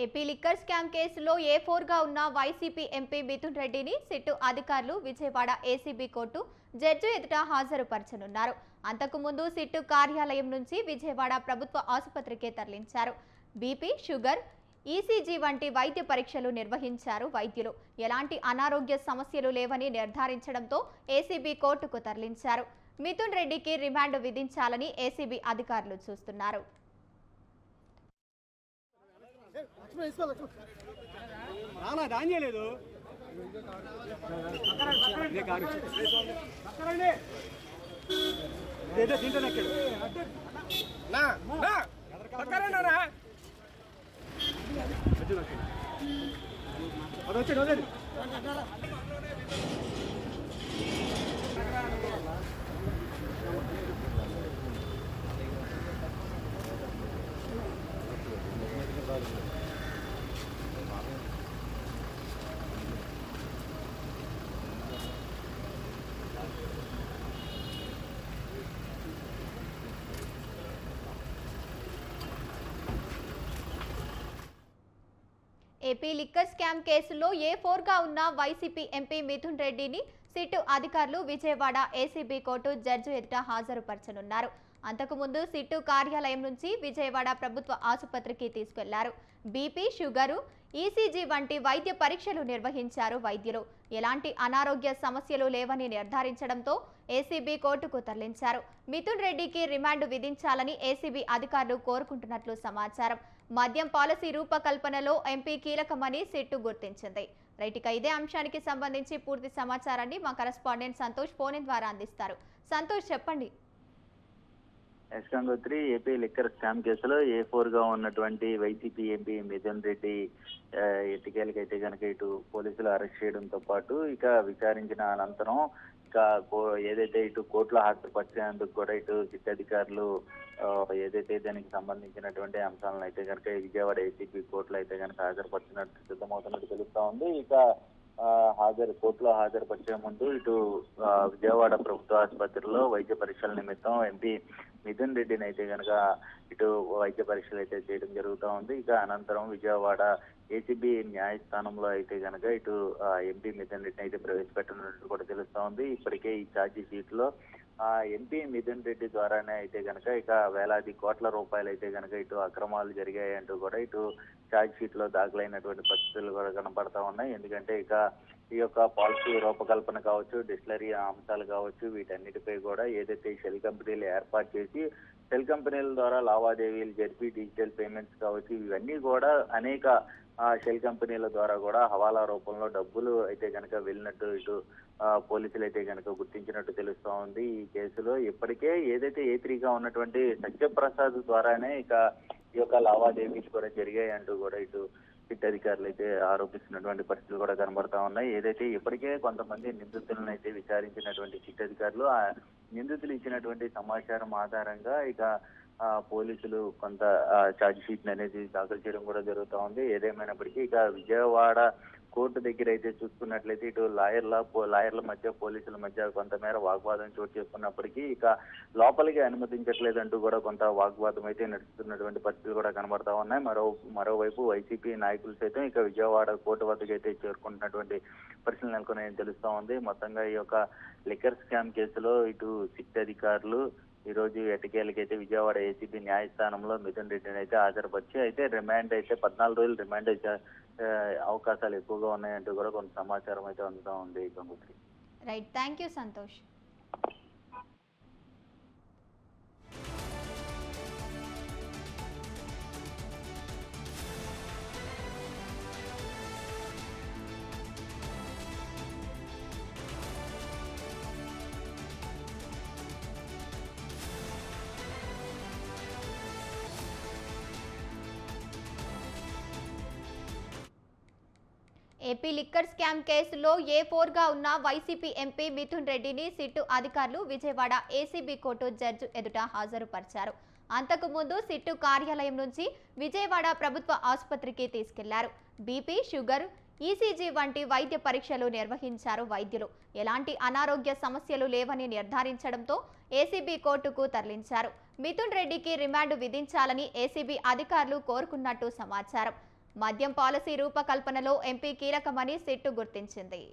AP liquor scam కేసులో ఏ4గా ఉన్న YCP MP Mithun రెడ్డిని సిట్టు అధికారులు విజయవాడ ఏసీబీ కోర్టు జడ్జి ఎదుట హాజరుపరచనున్నారు. అంతకుముందు సిట్టు కార్యాలయం నుంచి విజయవాడ ప్రభుత్వ ఆసుపత్రికి తరలించారు. బీపీ, షుగర్, ఈసీజీ వంటి వైద్య పరీక్షలు నిర్వహించారు వైద్యులు. ఎలాంటి అనారోగ్య సమస్యలు లేవని నిర్ధారించడంతో ఏసీబీ కోర్టుకు తరలించారు. మిథున్ రెడ్డికి రిమాండ్ విధించాలని ఏసీబీ అధికారులు చూస్తున్నారు. ఏపీ లిక్కర్ స్కామ్ కేసులో ఏ4గా ఉన్న వైసీపీ ఎంపీ మిథున్ రెడ్డిని సిట్టు అధికారులు విజయవాడ ఏసీబీ కోర్టు జడ్జి ఎదుట హాజరుపరచనున్నారు. అంతకుముందు సిట్టు కార్యాలయం నుంచి విజయవాడ ప్రభుత్వ ఆసుపత్రికి తీసుకెళ్లారు. బీపీ, షుగరు, ఈసీజీ వంటి వైద్య పరీక్షలు నిర్వహించారు వైద్యులు. ఎలాంటి అనారోగ్య సమస్యలు లేవని నిర్ధారించడంతో ఏసీబీ కోర్టుకు తరలించారు. మిథున్ రెడ్డికి రిమాండ్ విధించాలని ఏసీబీ అధికారులు కోరుకుంటున్నట్లు సమాచారం. మద్యం పాలసీ రూపకల్పనలో ఎంపీ కీలకమని సిట్టు గుర్తించింది. రైట్, ఇదే అంశానికి సంబంధించి పూర్తి సమాచారాన్ని మా కరెస్పాండెంట్ సంతోష్ ఫోన్ ద్వారా అందిస్తారు. సంతోష్, చెప్పండి. గంగోత్రి, ఏపీ లిక్కర్ స్కామ్ కేసులో ఏ4గా ఉన్నటువంటి వైసీపీ ఎంపీ మిథున్ రెడ్డి ఎట్టికేలకైతే కనుక ఇటు పోలీసులు అరెస్ట్ చేయడంతో పాటు ఇక విచారించిన అనంతరం ఇక ఏదైతే ఇటు కోర్టులో హాజరుపరిచేందుకు కూడా ఇటు సిట్ అధికారులు ఏదైతే దానికి సంబంధించినటువంటి అంశాలను అయితే కనుక విజయవాడ ఏసీబీ కోర్టులో అయితే కనుక హాజరుపరిచినట్టు సిద్ధమవుతున్నట్టు తెలుస్తా ఉంది. ఇక కోర్టులో హాజరుపరిచే ముందు ఇటు విజయవాడ ప్రభుత్వ ఆసుపత్రిలో వైద్య పరీక్షల నిమిత్తం ఎంపీ మిథున్ రెడ్డిని అయితే కనుక ఇటు వైద్య పరీక్షలు అయితే చేయడం జరుగుతూ ఉంది. ఇక అనంతరం విజయవాడ ఏసీబీ న్యాయస్థానంలో అయితే కనుక ఇటు ఎంపీ మిథున్ రెడ్డిని అయితే ప్రవేశపెట్టనున్నట్టు కూడా తెలుస్తా ఉంది. ఇప్పటికే ఈ ఛార్జీ షీట్ లో ఎంపీ మిథున్ రెడ్డి ద్వారానే అయితే కనుక ఇక వేలాది కోట్ల రూపాయలు అయితే కనుక ఇటు అక్రమాలు జరిగాయంటూ కూడా ఇటు ఛార్జ్ షీట్ లో దాఖలైనటువంటి పరిస్థితులు కూడా కనపడతా ఉన్నాయి. ఎందుకంటే ఇక ఈ యొక్క పాలసీ రూపకల్పన కావచ్చు, డిస్టిలరీ అంశాలు కావచ్చు, వీటన్నిటిపై కూడా ఏదైతే షెల్ కంపెనీలు ఏర్పాటు చేసి షెల్ కంపెనీల ద్వారా లావాదేవీలు జరిపి డిజిటల్ పేమెంట్స్ కావచ్చు, ఇవన్నీ కూడా అనేక షెల్ కంపెనీల ద్వారా కూడా హవాలా రూపంలో డబ్బులు అయితే కనుక వెళ్ళినట్టు ఇటు పోలీసులు అయితే కనుక గుర్తించినట్టు తెలుస్తా ఉంది. ఈ కేసులో ఇప్పటికే ఏదైతే ఏ3గా ఉన్నటువంటి సత్యప్రసాద్ ద్వారానే ఇక ఈ యొక్క లావాదేవీలు కూడా జరిగాయి అంటూ కూడా ఇటు సిట్ అధికారులు అయితే ఆరోపిస్తున్నటువంటి పరిస్థితులు కూడా కనబడతా ఉన్నాయి. ఏదైతే ఇప్పటికే కొంతమంది నిందితులను అయితే విచారించినటువంటి సిట్ అధికారులు ఆ నిందితులు ఇచ్చినటువంటి సమాచారం ఆధారంగా ఇక పోలీసులు కొంత ఛార్జ్ షీట్ అనేది దాఖలు చేయడం కూడా జరుగుతూ ఉంది. ఏదేమైనప్పటికీ ఇక విజయవాడ కోర్టు దగ్గర అయితే చూసుకున్నట్లయితే ఇటు లాయర్ల మధ్య పోలీసుల మధ్య కొంతమేర వాగ్వాదం చోటు చేసుకున్నప్పటికీ ఇక లోపలికి అనుమతించట్లేదంటూ కూడా కొంత వాగ్వాదం అయితే నడుస్తున్నటువంటి పరిస్థితులు కూడా కనబడతా ఉన్నాయి. మరోవైపు వైసీపీ నాయకులు సైతం ఇక విజయవాడ కోర్టు వద్దకు అయితే చేరుకుంటున్నటువంటి పరిస్థితులు నెలకొన్నాయని తెలుస్తా ఉంది. మొత్తంగా ఈ యొక్క లిక్కర్ స్కామ్ కేసులో ఇటు సిట్ అధికారులు ఈ రోజు ఎట్టకేలకైతే విజయవాడ ఏసీబీ న్యాయస్థానంలో మిథున్ రెడ్డిని అయితే హాజరుపరిచి అయితే రిమాండ్ అయితే 14 రోజులు రిమాండ్ అయితే అవకాశాలు ఎక్కువగా ఉన్నాయంటూ కూడా కొంత సమాచారం అయితే అందుతా ఉంది. Gangotri, right, thank you Santosh. AP liquor scam కేసులో ఏ4గా ఉన్న వైసీపీ ఎంపీ మిథున్ రెడ్డిని సిట్టు అధికారులు విజయవాడ ఏసీబీ కోర్టు జడ్జి ఎదుట హాజరుపరిచారు. అంతకుముందు సిట్టు కార్యాలయం నుంచి విజయవాడ ప్రభుత్వ ఆసుపత్రికి తీసుకెళ్లారు. బీపీ, షుగర్, ఈసీజీ వంటి వైద్య పరీక్షలు నిర్వహించారు వైద్యులు. ఎలాంటి అనారోగ్య సమస్యలు లేవని నిర్ధారించడంతో ఏసీబీ కోర్టుకు తరలించారు. మిథున్ రెడ్డికి రిమాండ్ విధించాలని ఏసీబీ అధికారులు కోరుకున్నట్టు సమాచారం. మద్యం పాలసీ రూపకల్పనలో ఎంపీ కీలకమని సిట్టు గుర్తించింది.